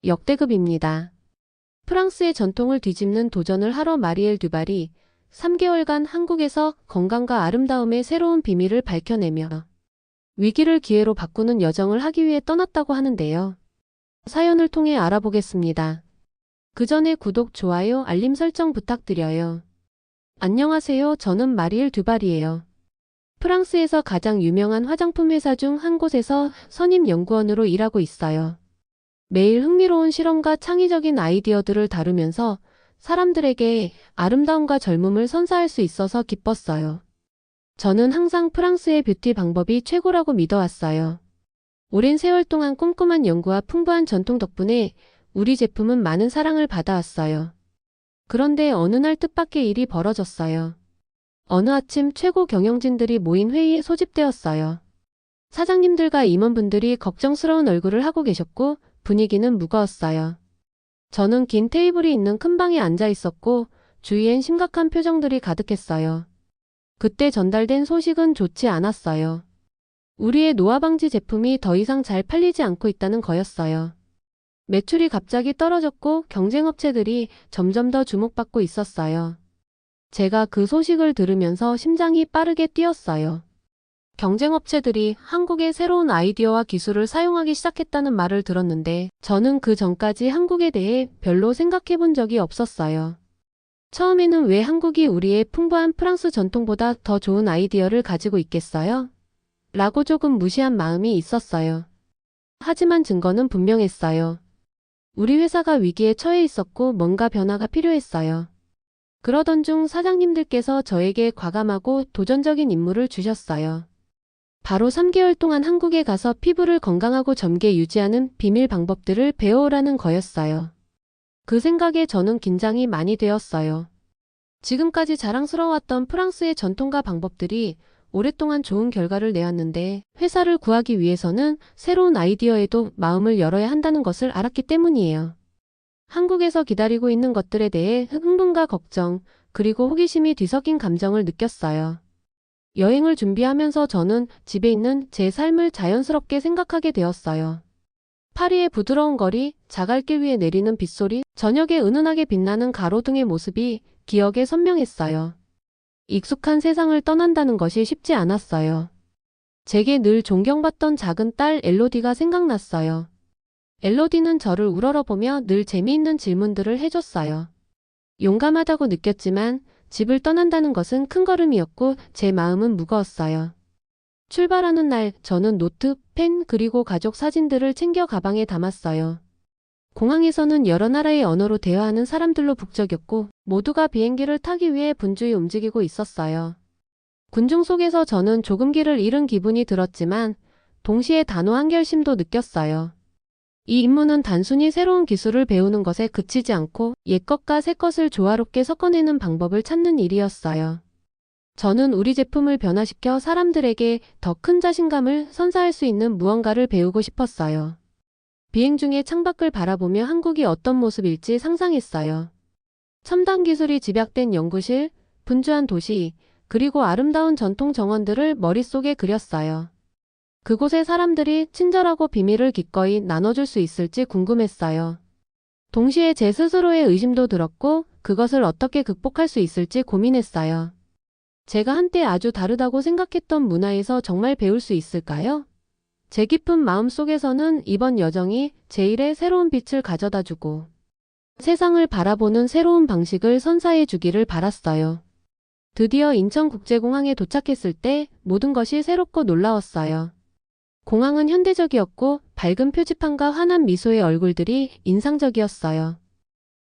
역대급입니다. 프랑스의 전통을 뒤집는 도전을 하러 마리엘 듀발이 3개월간 한국에서 건강과 아름다움의 새로운 비밀을 밝혀내며 위기를 기회로 바꾸는 여정을 하기 위해 떠났다고 하는데요. 사연을 통해 알아보겠습니다. 그 전에 구독, 좋아요, 알림 설정 부탁드려요. 안녕하세요. 저는 마리엘 듀발이에요. 프랑스에서 가장 유명한 화장품 회사 중 한 곳에서 선임 연구원으로 일하고 있어요. 매일 흥미로운 실험과 창의적인 아이디어들을 다루면서 사람들에게 아름다움과 젊음을 선사할 수 있어서 기뻤어요. 저는 항상 프랑스의 뷰티 방법이 최고라고 믿어왔어요. 오랜 세월 동안 꼼꼼한 연구와 풍부한 전통 덕분에 우리 제품은 많은 사랑을 받아왔어요. 그런데 어느 날 뜻밖의 일이 벌어졌어요. 어느 아침 최고 경영진들이 모인 회의에 소집되었어요. 사장님들과 임원분들이 걱정스러운 얼굴을 하고 계셨고 분위기는 무거웠어요. 저는 긴 테이블이 있는 큰 방에 앉아 있었고 주위엔 심각한 표정들이 가득했어요. 그때 전달된 소식은 좋지 않았어요. 우리의 노화 방지 제품이 더 이상 잘 팔리지 않고 있다는 거였어요. 매출이 갑자기 떨어졌고 경쟁 업체들이 점점 더 주목받고 있었어요. 제가 그 소식을 들으면서 심장이 빠르게 뛰었어요. 경쟁 업체들이 한국의 새로운 아이디어와 기술을 사용하기 시작했다는 말을 들었는데 저는 그 전까지 한국에 대해 별로 생각해 본 적이 없었어요. 처음에는 왜 한국이 우리의 풍부한 프랑스 전통보다 더 좋은 아이디어를 가지고 있겠어요? 라고 조금 무시한 마음이 있었어요. 하지만 증거는 분명했어요. 우리 회사가 위기에 처해 있었고 뭔가 변화가 필요했어요. 그러던 중 사장님들께서 저에게 과감하고 도전적인 임무를 주셨어요. 바로 3개월 동안 한국에 가서 피부를 건강하고 젊게 유지하는 비밀 방법들을 배워오라는 거였어요. 그 생각에 저는 긴장이 많이 되었어요. 지금까지 자랑스러웠던 프랑스의 전통과 방법들이 오랫동안 좋은 결과를 내왔는데 회사를 구하기 위해서는 새로운 아이디어에도 마음을 열어야 한다는 것을 알았기 때문이에요. 한국에서 기다리고 있는 것들에 대해 흥분과 걱정, 그리고 호기심이 뒤섞인 감정을 느꼈어요. 여행을 준비하면서 저는 집에 있는 제 삶을 자연스럽게 생각하게 되었어요. 파리의 부드러운 거리, 자갈길 위에 내리는 빗소리, 저녁에 은은하게 빛나는 가로등의 모습이 기억에 선명했어요. 익숙한 세상을 떠난다는 것이 쉽지 않았어요. 제게 늘 존경받던 작은 딸 엘로디가 생각났어요. 엘로디는 저를 우러러보며 늘 재미있는 질문들을 해줬어요. 용감하다고 느꼈지만 집을 떠난다는 것은 큰 걸음이었고 제 마음은 무거웠어요. 출발하는 날 저는 노트, 펜 그리고 가족 사진들을 챙겨 가방에 담았어요. 공항에서는 여러 나라의 언어로 대화하는 사람들로 북적였고 모두가 비행기를 타기 위해 분주히 움직이고 있었어요. 군중 속에서 저는 조금 길을 잃은 기분이 들었지만 동시에 단호한 결심도 느꼈어요. 이 임무는 단순히 새로운 기술을 배우는 것에 그치지 않고 옛것과 새것을 조화롭게 섞어내는 방법을 찾는 일이었어요. 저는 우리 제품을 변화시켜 사람들에게 더 큰 자신감을 선사할 수 있는 무언가를 배우고 싶었어요. 비행 중에 창밖을 바라보며 한국이 어떤 모습일지 상상했어요. 첨단 기술이 집약된 연구실, 분주한 도시, 그리고 아름다운 전통 정원들을 머릿속에 그렸어요. 그곳의 사람들이 친절하고 비밀을 기꺼이 나눠줄 수 있을지 궁금했어요. 동시에 제 스스로의 의심도 들었고 그것을 어떻게 극복할 수 있을지 고민했어요. 제가 한때 아주 다르다고 생각했던 문화에서 정말 배울 수 있을까요? 제 깊은 마음 속에서는 이번 여정이 제 일에 새로운 빛을 가져다주고 세상을 바라보는 새로운 방식을 선사해 주기를 바랐어요. 드디어 인천국제공항에 도착했을 때 모든 것이 새롭고 놀라웠어요. 공항은 현대적이었고 밝은 표지판과 환한 미소의 얼굴들이 인상적이었어요.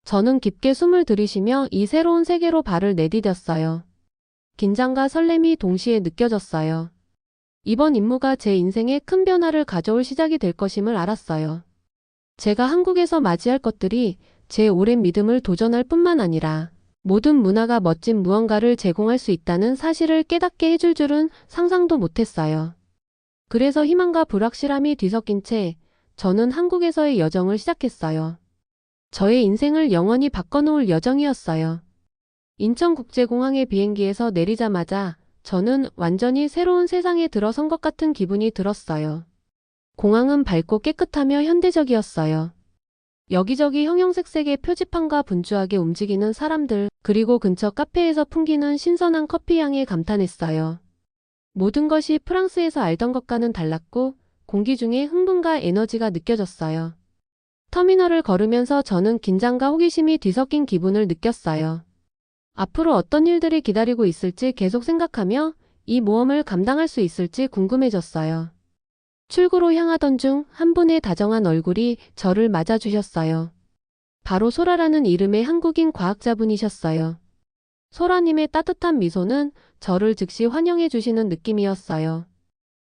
저는 깊게 숨을 들이쉬며 이 새로운 세계로 발을 내디뎠어요. 긴장과 설렘이 동시에 느껴졌어요. 이번 임무가 제 인생에 큰 변화를 가져올 시작이 될 것임을 알았어요. 제가 한국에서 맞이할 것들이 제 오랜 믿음을 도전할 뿐만 아니라 모든 문화가 멋진 무언가를 제공할 수 있다는 사실을 깨닫게 해줄 줄은 상상도 못했어요. 그래서 희망과 불확실함이 뒤섞인 채 저는 한국에서의 여정을 시작했어요. 저의 인생을 영원히 바꿔놓을 여정이었어요. 인천국제공항의 비행기에서 내리자마자 저는 완전히 새로운 세상에 들어선 것 같은 기분이 들었어요. 공항은 밝고 깨끗하며 현대적이었어요. 여기저기 형형색색의 표지판과 분주하게 움직이는 사람들, 그리고 근처 카페에서 풍기는 신선한 커피 향에 감탄했어요. 모든 것이 프랑스에서 알던 것과는 달랐고 공기 중에 흥분과 에너지가 느껴졌어요. 터미널을 걸으면서 저는 긴장과 호기심이 뒤섞인 기분을 느꼈어요. 앞으로 어떤 일들이 기다리고 있을지 계속 생각하며 이 모험을 감당할 수 있을지 궁금해졌어요. 출구로 향하던 중 한 분의 다정한 얼굴이 저를 맞아주셨어요. 바로 소라라는 이름의 한국인 과학자분이셨어요. 소라님의 따뜻한 미소는 저를 즉시 환영해 주시는 느낌이었어요.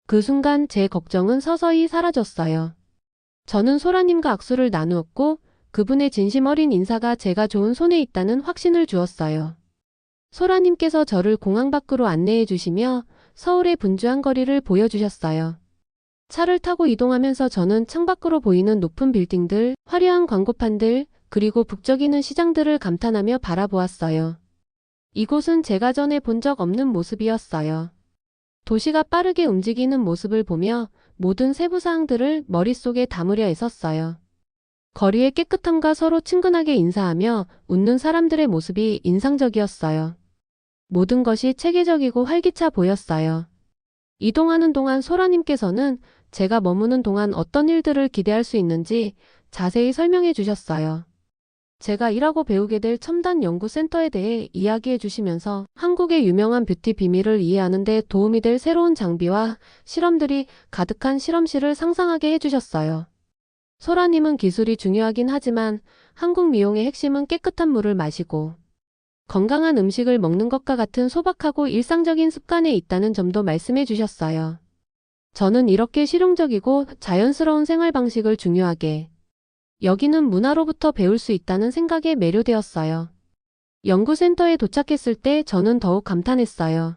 그 순간 제 걱정은 서서히 사라졌어요. 저는 소라님과 악수를 나누었고 그분의 진심 어린 인사가 제가 좋은 손에 있다는 확신을 주었어요. 소라님께서 저를 공항 밖으로 안내해 주시며 서울의 분주한 거리를 보여주셨어요. 차를 타고 이동하면서 저는 창밖으로 보이는 높은 빌딩들, 화려한 광고판들, 그리고 북적이는 시장들을 감탄하며 바라보았어요. 이곳은 제가 전에 본 적 없는 모습이었어요. 도시가 빠르게 움직이는 모습을 보며 모든 세부 사항들을 머릿속에 담으려 애썼어요. 거리의 깨끗함과 서로 친근하게 인사하며 웃는 사람들의 모습이 인상적이었어요. 모든 것이 체계적이고 활기차 보였어요. 이동하는 동안 소라님께서는 제가 머무는 동안 어떤 일들을 기대할 수 있는지 자세히 설명해 주셨어요. 제가 일하고 배우게 될 첨단 연구센터에 대해 이야기해 주시면서 한국의 유명한 뷰티 비밀을 이해하는 데 도움이 될 새로운 장비와 실험들이 가득한 실험실을 상상하게 해주셨어요. 소라님은 기술이 중요하긴 하지만 한국 미용의 핵심은 깨끗한 물을 마시고 건강한 음식을 먹는 것과 같은 소박하고 일상적인 습관에 있다는 점도 말씀해 주셨어요. 저는 이렇게 실용적이고 자연스러운 생활 방식을 중요하게 여기는 문화로부터 배울 수 있다는 생각에 매료되었어요. 연구센터에 도착했을 때 저는 더욱 감탄했어요.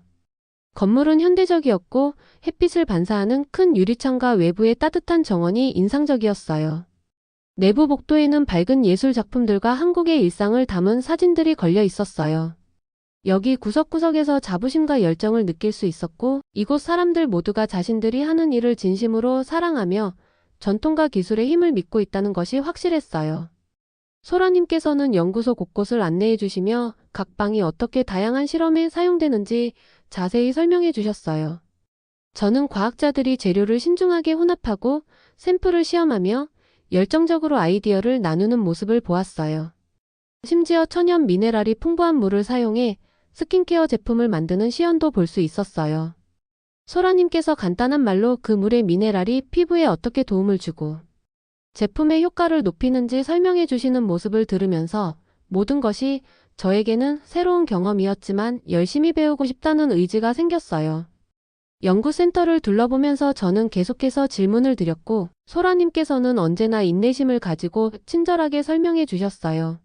건물은 현대적이었고 햇빛을 반사하는 큰 유리창과 외부의 따뜻한 정원이 인상적이었어요. 내부 복도에는 밝은 예술 작품들과 한국의 일상을 담은 사진들이 걸려 있었어요. 여기 구석구석에서 자부심과 열정을 느낄 수 있었고 이곳 사람들 모두가 자신들이 하는 일을 진심으로 사랑하며 전통과 기술의 힘을 믿고 있다는 것이 확실했어요. 소라님께서는 연구소 곳곳을 안내해 주시며 각 방이 어떻게 다양한 실험에 사용되는지 자세히 설명해 주셨어요. 저는 과학자들이 재료를 신중하게 혼합하고 샘플을 시험하며 열정적으로 아이디어를 나누는 모습을 보았어요. 심지어 천연 미네랄이 풍부한 물을 사용해 스킨케어 제품을 만드는 시연도 볼 수 있었어요. 소라님께서 간단한 말로 그 물의 미네랄이 피부에 어떻게 도움을 주고 제품의 효과를 높이는지 설명해 주시는 모습을 들으면서 모든 것이 저에게는 새로운 경험이었지만 열심히 배우고 싶다는 의지가 생겼어요. 연구센터를 둘러보면서 저는 계속해서 질문을 드렸고 소라님께서는 언제나 인내심을 가지고 친절하게 설명해 주셨어요.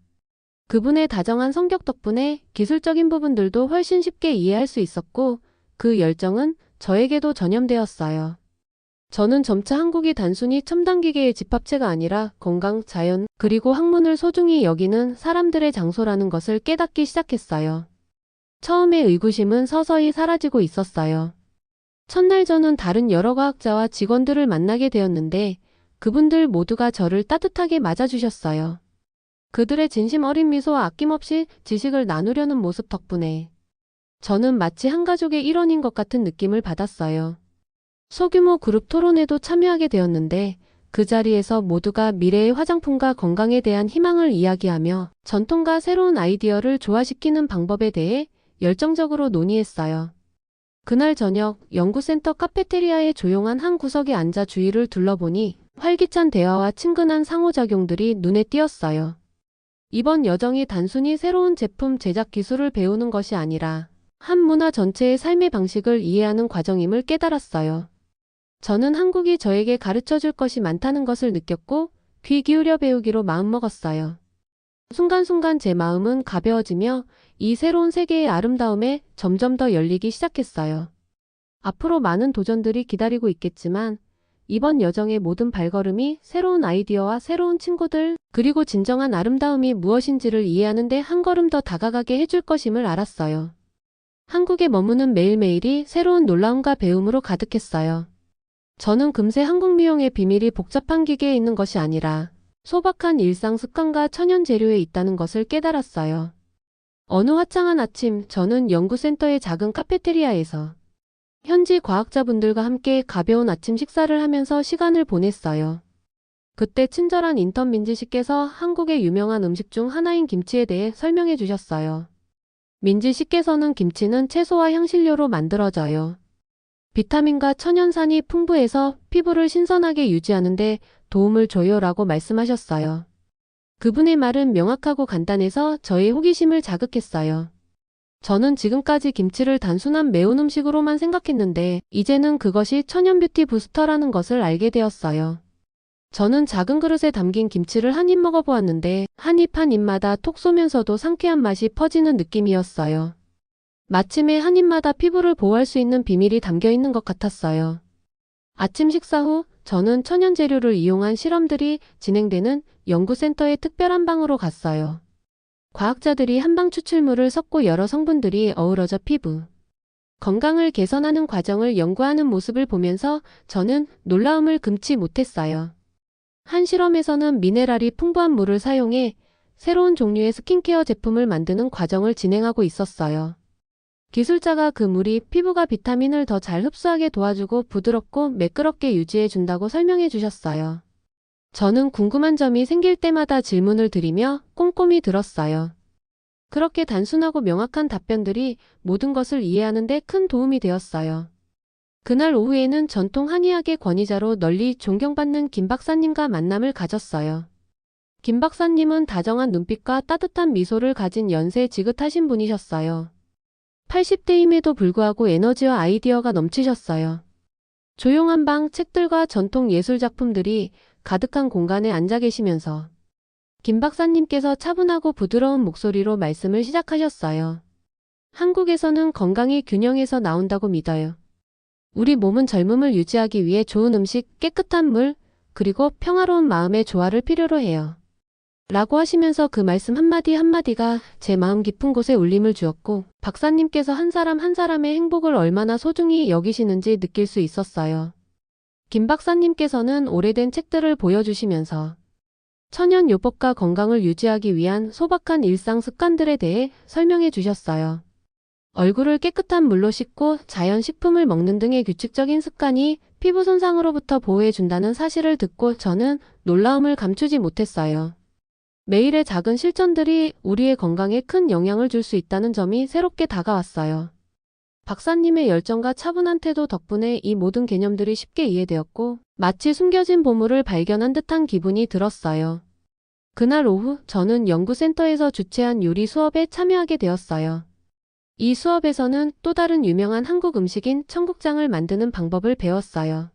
그분의 다정한 성격 덕분에 기술적인 부분들도 훨씬 쉽게 이해할 수 있었고 그 열정은 저에게도 전염되었어요. 저는 점차 한국이 단순히 첨단 기계의 집합체가 아니라 건강, 자연, 그리고 학문을 소중히 여기는 사람들의 장소라는 것을 깨닫기 시작했어요. 처음의 의구심은 서서히 사라지고 있었어요. 첫날 저는 다른 여러 과학자와 직원들을 만나게 되었는데 그분들 모두가 저를 따뜻하게 맞아주셨어요. 그들의 진심 어린 미소와 아낌없이 지식을 나누려는 모습 덕분에 저는 마치 한 가족의 일원인 것 같은 느낌을 받았어요. 소규모 그룹 토론에도 참여하게 되었는데 그 자리에서 모두가 미래의 화장품과 건강에 대한 희망을 이야기하며 전통과 새로운 아이디어를 조화시키는 방법에 대해 열정적으로 논의했어요. 그날 저녁 연구센터 카페테리아의 조용한 한 구석에 앉아 주위를 둘러보니 활기찬 대화와 친근한 상호작용들이 눈에 띄었어요. 이번 여정이 단순히 새로운 제품 제작 기술을 배우는 것이 아니라 한 문화 전체의 삶의 방식을 이해하는 과정임을 깨달았어요. 저는 한국이 저에게 가르쳐 줄 것이 많다는 것을 느꼈고 귀 기울여 배우기로 마음먹었어요. 순간순간 제 마음은 가벼워지며 이 새로운 세계의 아름다움에 점점 더 열리기 시작했어요. 앞으로 많은 도전들이 기다리고 있겠지만 이번 여정의 모든 발걸음이 새로운 아이디어와 새로운 친구들 그리고 진정한 아름다움이 무엇인지를 이해하는 데 한 걸음 더 다가가게 해줄 것임을 알았어요. 한국에 머무는 매일매일이 새로운 놀라움과 배움으로 가득했어요. 저는 금세 한국 미용의 비밀이 복잡한 기계에 있는 것이 아니라 소박한 일상 습관과 천연 재료에 있다는 것을 깨달았어요. 어느 화창한 아침, 저는 연구센터의 작은 카페테리아에서 현지 과학자분들과 함께 가벼운 아침 식사를 하면서 시간을 보냈어요. 그때 친절한 인턴 민지 씨께서 한국의 유명한 음식 중 하나인 김치에 대해 설명해 주셨어요. 민지 씨께서는 김치는 채소와 향신료로 만들어져요. 비타민과 천연산이 풍부해서 피부를 신선하게 유지하는 데 도움을 줘요라고 말씀하셨어요. 그분의 말은 명확하고 간단해서 저의 호기심을 자극했어요. 저는 지금까지 김치를 단순한 매운 음식으로만 생각했는데 이제는 그것이 천연 뷰티 부스터라는 것을 알게 되었어요. 저는 작은 그릇에 담긴 김치를 한 입 먹어보았는데 한 입 한 입마다 톡 쏘면서도 상쾌한 맛이 퍼지는 느낌이었어요. 마침내 한 입마다 피부를 보호할 수 있는 비밀이 담겨 있는 것 같았어요. 아침 식사 후 저는 천연 재료를 이용한 실험들이 진행되는 연구센터의 특별한 방으로 갔어요. 과학자들이 한방 추출물을 섞고 여러 성분들이 어우러져 피부 건강을 개선하는 과정을 연구하는 모습을 보면서 저는 놀라움을 금치 못했어요. 한 실험에서는 미네랄이 풍부한 물을 사용해 새로운 종류의 스킨케어 제품을 만드는 과정을 진행하고 있었어요. 기술자가 그 물이 피부가 비타민을 더 잘 흡수하게 도와주고 부드럽고 매끄럽게 유지해 준다고 설명해 주셨어요. 저는 궁금한 점이 생길 때마다 질문을 드리며 꼼꼼히 들었어요. 그렇게 단순하고 명확한 답변들이 모든 것을 이해하는 데 큰 도움이 되었어요. 그날 오후에는 전통 한의학의 권위자로 널리 존경받는 김 박사님과 만남을 가졌어요. 김 박사님은 다정한 눈빛과 따뜻한 미소를 가진 연세 지긋하신 분이셨어요. 80대임에도 불구하고 에너지와 아이디어가 넘치셨어요. 조용한 방, 책들과 전통 예술 작품들이 가득한 공간에 앉아 계시면서 김 박사님께서 차분하고 부드러운 목소리로 말씀을 시작하셨어요. 한국에서는 건강이 균형에서 나온다고 믿어요. 우리 몸은 젊음을 유지하기 위해 좋은 음식, 깨끗한 물, 그리고 평화로운 마음의 조화를 필요로 해요. 라고 하시면서 그 말씀 한마디 한마디가 제 마음 깊은 곳에 울림을 주었고 박사님께서 한 사람 한 사람의 행복을 얼마나 소중히 여기시는지 느낄 수 있었어요. 김 박사님께서는 오래된 책들을 보여주시면서 천연 요법과 건강을 유지하기 위한 소박한 일상 습관들에 대해 설명해 주셨어요. 얼굴을 깨끗한 물로 씻고 자연 식품을 먹는 등의 규칙적인 습관이 피부 손상으로부터 보호해 준다는 사실을 듣고 저는 놀라움을 감추지 못했어요. 매일의 작은 실천들이 우리의 건강에 큰 영향을 줄 수 있다는 점이 새롭게 다가왔어요. 박사님의 열정과 차분한 태도 덕분에 이 모든 개념들이 쉽게 이해되었고 마치 숨겨진 보물을 발견한 듯한 기분이 들었어요. 그날 오후 저는 연구센터에서 주최한 요리 수업에 참여하게 되었어요. 이 수업에서는 또 다른 유명한 한국 음식인 청국장을 만드는 방법을 배웠어요.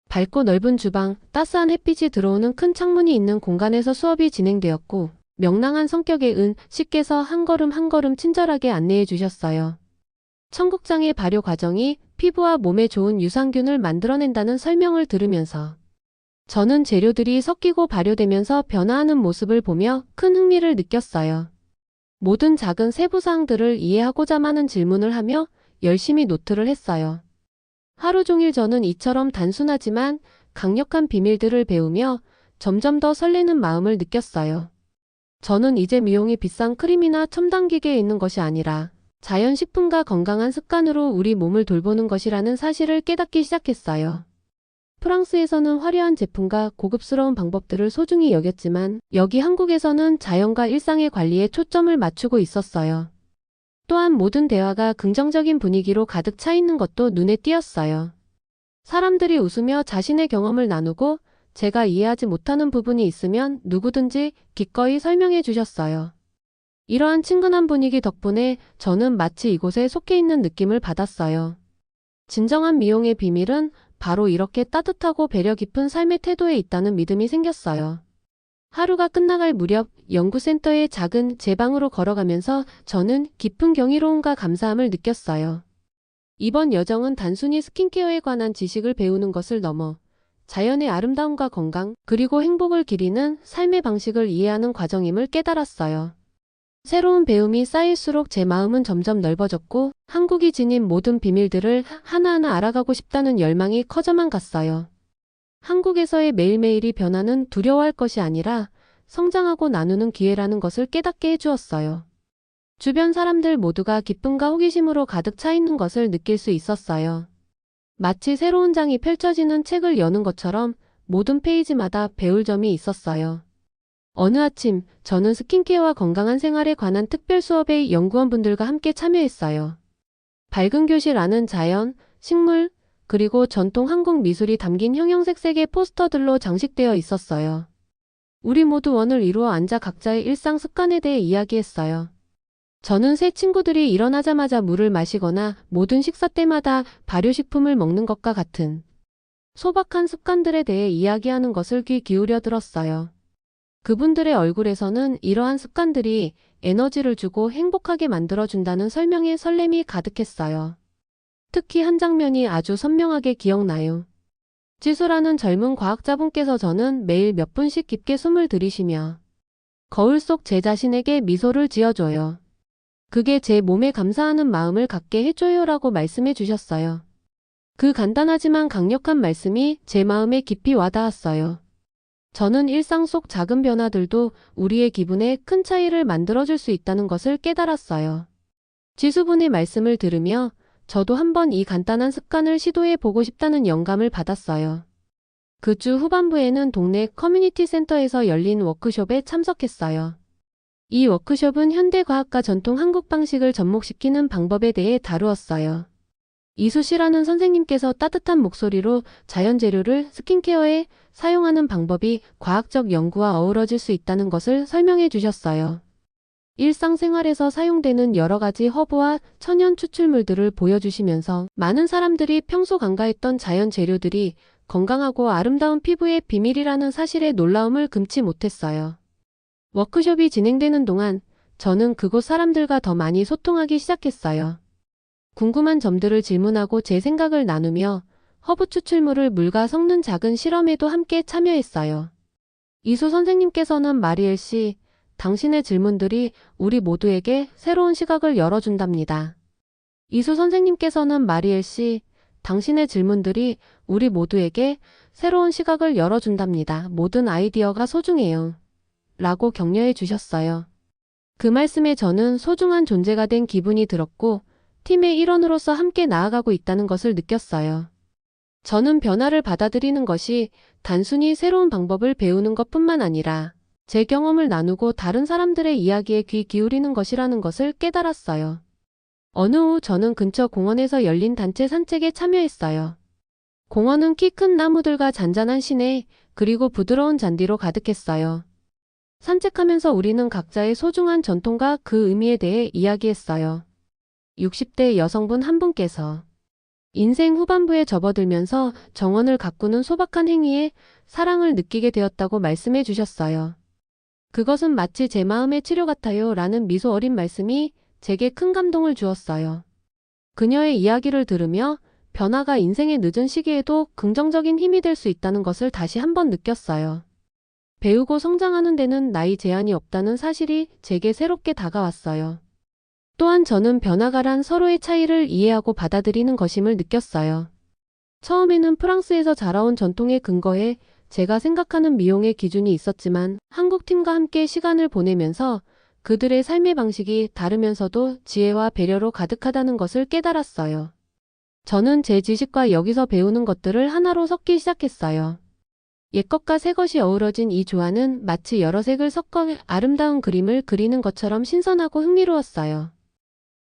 밝고 넓은 주방, 따스한 햇빛이 들어오는 큰 창문이 있는 공간에서 수업이 진행되었고 명랑한 성격의 은 씨께서 한 걸음 한 걸음 친절하게 안내해 주셨어요. 청국장의 발효 과정이 피부와 몸에 좋은 유산균을 만들어낸다는 설명을 들으면서 저는 재료들이 섞이고 발효되면서 변화하는 모습을 보며 큰 흥미를 느꼈어요. 모든 작은 세부사항들을 이해하고자 많은 질문을 하며 열심히 노트를 했어요. 하루 종일 저는 이처럼 단순하지만 강력한 비밀들을 배우며 점점 더 설레는 마음을 느꼈어요. 저는 이제 미용이 비싼 크림이나 첨단 기계에 있는 것이 아니라 자연식품과 건강한 습관으로 우리 몸을 돌보는 것이라는 사실을 깨닫기 시작했어요. 프랑스에서는 화려한 제품과 고급스러운 방법들을 소중히 여겼지만 여기 한국에서는 자연과 일상의 관리에 초점을 맞추고 있었어요. 또한 모든 대화가 긍정적인 분위기로 가득 차 있는 것도 눈에 띄었어요. 사람들이 웃으며 자신의 경험을 나누고 제가 이해하지 못하는 부분이 있으면 누구든지 기꺼이 설명해 주셨어요. 이러한 친근한 분위기 덕분에 저는 마치 이곳에 속해 있는 느낌을 받았어요. 진정한 미용의 비밀은 바로 이렇게 따뜻하고 배려 깊은 삶의 태도에 있다는 믿음이 생겼어요. 하루가 끝나갈 무렵 연구센터의 작은 제 방으로 걸어가면서 저는 깊은 경이로움과 감사함을 느꼈어요. 이번 여정은 단순히 스킨케어에 관한 지식을 배우는 것을 넘어 자연의 아름다움과 건강, 그리고 행복을 기리는 삶의 방식을 이해하는 과정임을 깨달았어요. 새로운 배움이 쌓일수록 제 마음은 점점 넓어졌고 한국이 지닌 모든 비밀들을 하나하나 알아가고 싶다는 열망이 커져만 갔어요. 한국에서의 매일매일이 변화는 두려워할 것이 아니라 성장하고 나누는 기회라는 것을 깨닫게 해주었어요. 주변 사람들 모두가 기쁨과 호기심으로 가득 차 있는 것을 느낄 수 있었어요. 마치 새로운 장이 펼쳐지는 책을 여는 것처럼 모든 페이지마다 배울 점이 있었어요. 어느 아침, 저는 스킨케어와 건강한 생활에 관한 특별 수업에 연구원분들과 함께 참여했어요. 밝은 교실 안은 자연, 식물, 그리고 전통 한국 미술이 담긴 형형색색의 포스터들로 장식되어 있었어요. 우리 모두 원을 이루어 앉아 각자의 일상 습관에 대해 이야기했어요. 저는 새 친구들이 일어나자마자 물을 마시거나 모든 식사 때마다 발효식품을 먹는 것과 같은 소박한 습관들에 대해 이야기하는 것을 귀 기울여 들었어요. 그분들의 얼굴에서는 이러한 습관들이 에너지를 주고 행복하게 만들어준다는 설명에 설렘이 가득했어요. 특히 한 장면이 아주 선명하게 기억나요. 지수라는 젊은 과학자분께서 저는 매일 몇 분씩 깊게 숨을 들이쉬며 거울 속 제 자신에게 미소를 지어줘요. 그게 제 몸에 감사하는 마음을 갖게 해줘요라고 말씀해 주셨어요. 그 간단하지만 강력한 말씀이 제 마음에 깊이 와닿았어요. 저는 일상 속 작은 변화들도 우리의 기분에 큰 차이를 만들어줄 수 있다는 것을 깨달았어요. 지수분의 말씀을 들으며 저도 한번 이 간단한 습관을 시도해 보고 싶다는 영감을 받았어요. 그 주 후반부에는 동네 커뮤니티 센터에서 열린 워크숍에 참석했어요. 이 워크숍은 현대과학과 전통 한국 방식을 접목시키는 방법에 대해 다루었어요. 이수시라는 선생님께서 따뜻한 목소리로 자연 재료를 스킨케어에 사용하는 방법이 과학적 연구와 어우러질 수 있다는 것을 설명해 주셨어요. 일상생활에서 사용되는 여러 가지 허브와 천연 추출물들을 보여주시면서 많은 사람들이 평소 간과했던 자연 재료들이 건강하고 아름다운 피부의 비밀이라는 사실에 놀라움을 금치 못했어요. 워크숍이 진행되는 동안 저는 그곳 사람들과 더 많이 소통하기 시작했어요. 궁금한 점들을 질문하고 제 생각을 나누며 허브 추출물을 물과 섞는 작은 실험에도 함께 참여했어요. 이수 선생님께서는 마리엘 씨, 당신의 질문들이 우리 모두에게 새로운 시각을 열어준답니다. 이수 선생님께서는 마리엘 씨, 당신의 질문들이 우리 모두에게 새로운 시각을 열어준답니다. 모든 아이디어가 소중해요. 라고 격려해 주셨어요. 그 말씀에 저는 소중한 존재가 된 기분이 들었고 팀의 일원으로서 함께 나아가고 있다는 것을 느꼈어요. 저는 변화를 받아들이는 것이 단순히 새로운 방법을 배우는 것뿐만 아니라 제 경험을 나누고 다른 사람들의 이야기에 귀 기울이는 것이라는 것을 깨달았어요. 어느 후 저는 근처 공원에서 열린 단체 산책에 참여했어요. 공원은 키 큰 나무들과 잔잔한 시내, 그리고 부드러운 잔디로 가득했어요. 산책하면서 우리는 각자의 소중한 전통과 그 의미에 대해 이야기했어요. 60대 여성분 한 분께서 인생 후반부에 접어들면서 정원을 가꾸는 소박한 행위에 사랑을 느끼게 되었다고 말씀해 주셨어요. 그것은 마치 제 마음의 치료 같아요 라는 미소 어린 말씀이 제게 큰 감동을 주었어요. 그녀의 이야기를 들으며 변화가 인생의 늦은 시기에도 긍정적인 힘이 될 수 있다는 것을 다시 한번 느꼈어요. 배우고 성장하는 데는 나이 제한이 없다는 사실이 제게 새롭게 다가왔어요. 또한 저는 변화가란 서로의 차이를 이해하고 받아들이는 것임을 느꼈어요. 처음에는 프랑스에서 자라온 전통에 근거해 제가 생각하는 미용의 기준이 있었지만 한국 팀과 함께 시간을 보내면서 그들의 삶의 방식이 다르면서도 지혜와 배려로 가득하다는 것을 깨달았어요. 저는 제 지식과 여기서 배우는 것들을 하나로 섞기 시작했어요. 옛것과 새것이 어우러진 이 조화는 마치 여러 색을 섞어 아름다운 그림을 그리는 것처럼 신선하고 흥미로웠어요.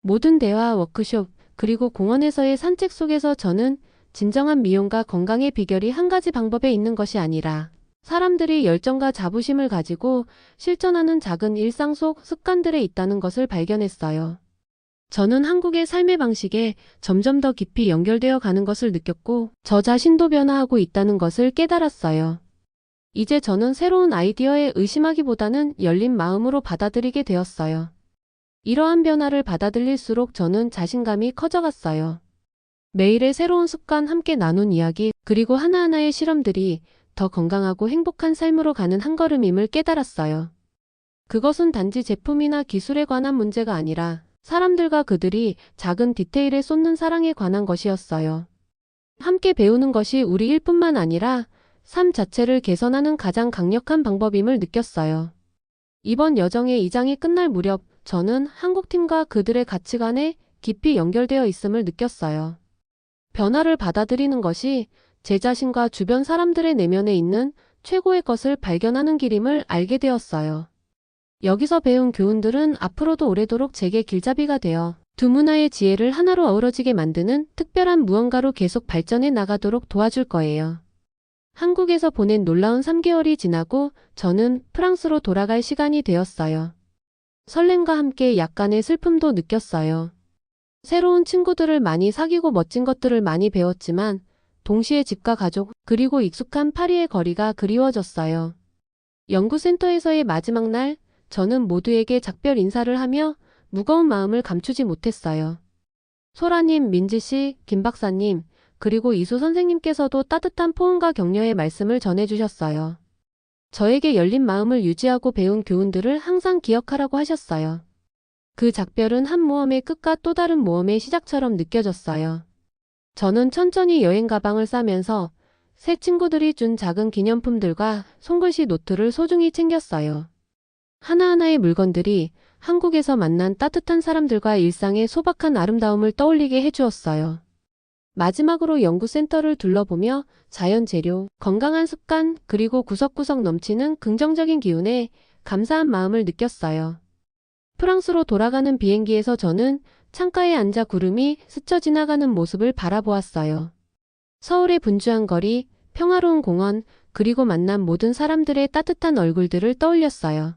모든 대화, 워크숍, 그리고 공원에서의 산책 속에서 저는 진정한 미용과 건강의 비결이 한 가지 방법에 있는 것이 아니라 사람들이 열정과 자부심을 가지고 실천하는 작은 일상 속 습관들에 있다는 것을 발견했어요. 저는 한국의 삶의 방식에 점점 더 깊이 연결되어 가는 것을 느꼈고 저 자신도 변화하고 있다는 것을 깨달았어요. 이제 저는 새로운 아이디어에 의심하기보다는 열린 마음으로 받아들이게 되었어요. 이러한 변화를 받아들일수록 저는 자신감이 커져갔어요. 매일의 새로운 습관, 함께 나눈 이야기, 그리고 하나하나의 실험들이 더 건강하고 행복한 삶으로 가는 한 걸음임을 깨달았어요. 그것은 단지 제품이나 기술에 관한 문제가 아니라 사람들과 그들이 작은 디테일에 쏟는 사랑에 관한 것이었어요. 함께 배우는 것이 우리 일뿐만 아니라 삶 자체를 개선하는 가장 강력한 방법임을 느꼈어요. 이번 여정의 2장이 끝날 무렵 저는 한국팀과 그들의 가치관에 깊이 연결되어 있음을 느꼈어요. 변화를 받아들이는 것이 제 자신과 주변 사람들의 내면에 있는 최고의 것을 발견하는 길임을 알게 되었어요. 여기서 배운 교훈들은 앞으로도 오래도록 제게 길잡이가 되어 두 문화의 지혜를 하나로 어우러지게 만드는 특별한 무언가로 계속 발전해 나가도록 도와줄 거예요. 한국에서 보낸 놀라운 3개월이 지나고 저는 프랑스로 돌아갈 시간이 되었어요. 설렘과 함께 약간의 슬픔도 느꼈어요. 새로운 친구들을 많이 사귀고 멋진 것들을 많이 배웠지만 동시에 집과 가족 그리고 익숙한 파리의 거리가 그리워졌어요. 연구센터에서의 마지막 날 저는 모두에게 작별 인사를 하며 무거운 마음을 감추지 못했어요. 소라님, 민지씨, 김 박사님, 그리고 이수 선생님께서도 따뜻한 포옹과 격려의 말씀을 전해주셨어요. 저에게 열린 마음을 유지하고 배운 교훈들을 항상 기억하라고 하셨어요. 그 작별은 한 모험의 끝과 또 다른 모험의 시작처럼 느껴졌어요. 저는 천천히 여행 가방을 싸면서 새 친구들이 준 작은 기념품들과 손글씨 노트를 소중히 챙겼어요. 하나하나의 물건들이 한국에서 만난 따뜻한 사람들과 일상의 소박한 아름다움을 떠올리게 해주었어요. 마지막으로 연구센터를 둘러보며 자연 재료, 건강한 습관, 그리고 구석구석 넘치는 긍정적인 기운에 감사한 마음을 느꼈어요. 프랑스로 돌아가는 비행기에서 저는 창가에 앉아 구름이 스쳐 지나가는 모습을 바라보았어요. 서울의 분주한 거리, 평화로운 공원, 그리고 만난 모든 사람들의 따뜻한 얼굴들을 떠올렸어요.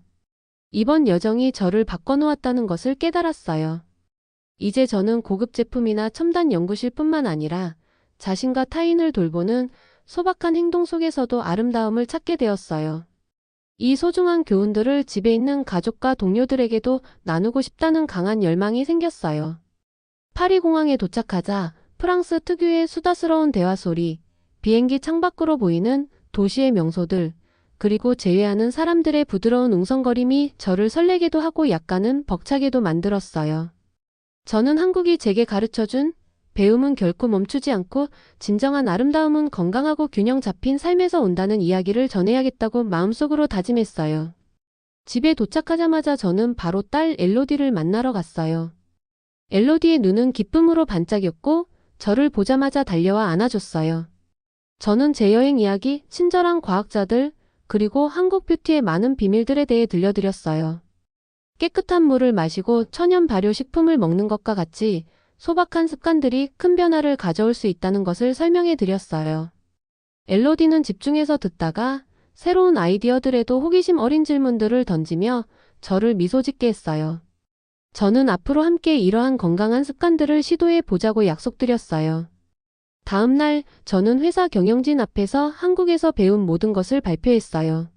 이번 여정이 저를 바꿔놓았다는 것을 깨달았어요. 이제 저는 고급 제품이나 첨단 연구실뿐만 아니라 자신과 타인을 돌보는 소박한 행동 속에서도 아름다움을 찾게 되었어요. 이 소중한 교훈들을 집에 있는 가족과 동료들에게도 나누고 싶다는 강한 열망이 생겼어요. 파리 공항에 도착하자 프랑스 특유의 수다스러운 대화 소리, 비행기 창밖으로 보이는 도시의 명소들, 그리고 제외하는 사람들의 부드러운 웅성거림이 저를 설레게도 하고 약간은 벅차게도 만들었어요. 저는 한국이 제게 가르쳐준 배움은 결코 멈추지 않고 진정한 아름다움은 건강하고 균형 잡힌 삶에서 온다는 이야기를 전해야겠다고 마음속으로 다짐했어요. 집에 도착하자마자 저는 바로 딸 엘로디를 만나러 갔어요. 엘로디의 눈은 기쁨으로 반짝였고 저를 보자마자 달려와 안아줬어요. 저는 제 여행 이야기, 친절한 과학자들, 그리고 한국 뷰티의 많은 비밀들에 대해 들려드렸어요. 깨끗한 물을 마시고 천연 발효 식품을 먹는 것과 같이 소박한 습관들이 큰 변화를 가져올 수 있다는 것을 설명해 드렸어요. 엘로디는 집중해서 듣다가 새로운 아이디어들에도 호기심 어린 질문들을 던지며 저를 미소 짓게 했어요. 저는 앞으로 함께 이러한 건강한 습관들을 시도해 보자고 약속드렸어요. 다음 날 저는 회사 경영진 앞에서 한국에서 배운 모든 것을 발표했어요.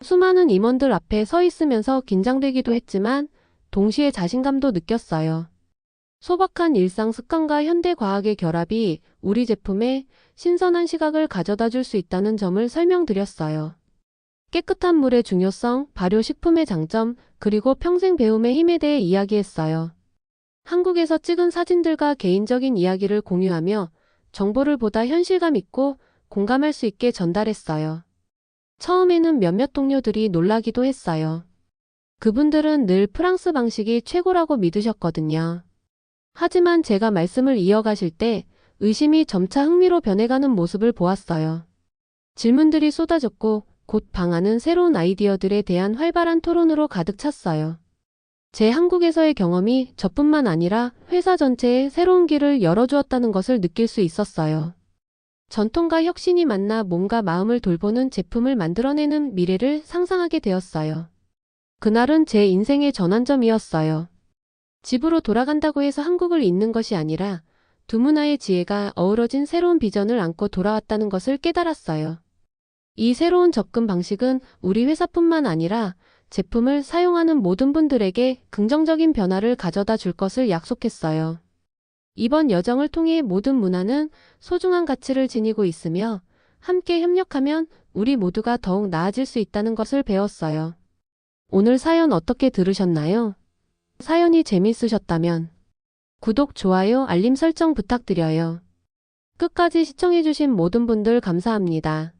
수많은 임원들 앞에 서 있으면서 긴장되기도 했지만 동시에 자신감도 느꼈어요. 소박한 일상 습관과 현대 과학의 결합이 우리 제품에 신선한 시각을 가져다 줄 수 있다는 점을 설명드렸어요. 깨끗한 물의 중요성, 발효식품의 장점, 그리고 평생 배움의 힘에 대해 이야기했어요. 한국에서 찍은 사진들과 개인적인 이야기를 공유하며 정보를 보다 현실감 있고 공감할 수 있게 전달했어요. 처음에는 몇몇 동료들이 놀라기도 했어요. 그분들은 늘 프랑스 방식이 최고라고 믿으셨거든요. 하지만 제가 말씀을 이어가실 때 의심이 점차 흥미로 변해가는 모습을 보았어요. 질문들이 쏟아졌고 곧 방안은 새로운 아이디어들에 대한 활발한 토론으로 가득 찼어요. 제 한국에서의 경험이 저뿐만 아니라 회사 전체에 새로운 길을 열어주었다는 것을 느낄 수 있었어요. 전통과 혁신이 만나 몸과 마음을 돌보는 제품을 만들어내는 미래를 상상하게 되었어요. 그날은 제 인생의 전환점이었어요. 집으로 돌아간다고 해서 한국을 잊는 것이 아니라 두 문화의 지혜가 어우러진 새로운 비전을 안고 돌아왔다는 것을 깨달았어요. 이 새로운 접근 방식은 우리 회사뿐만 아니라 제품을 사용하는 모든 분들에게 긍정적인 변화를 가져다 줄 것을 약속했어요. 이번 여정을 통해 모든 문화는 소중한 가치를 지니고 있으며 함께 협력하면 우리 모두가 더욱 나아질 수 있다는 것을 배웠어요. 오늘 사연 어떻게 들으셨나요? 사연이 재밌으셨다면 구독, 좋아요, 알림 설정 부탁드려요. 끝까지 시청해주신 모든 분들 감사합니다.